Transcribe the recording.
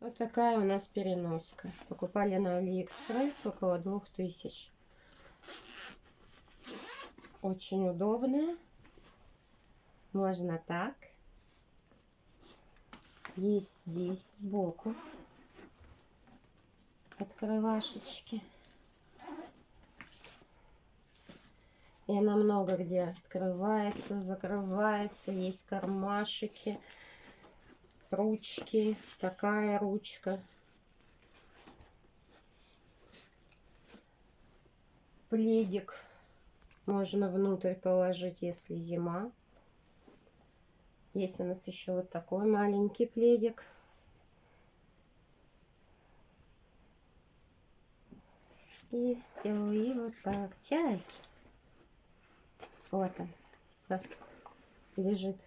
Вот такая у нас переноска. Покупали на Алиэкспресс, около 2000. Очень удобная. Можно так. Есть здесь сбоку открывашечки. И она много где открывается, закрывается. Есть кармашики, ручки. Такая ручка. Пледик можно внутрь положить, если зима. Есть у нас еще вот такой маленький пледик. И все, и вот так. Чайки. Вот он. Все. Лежит.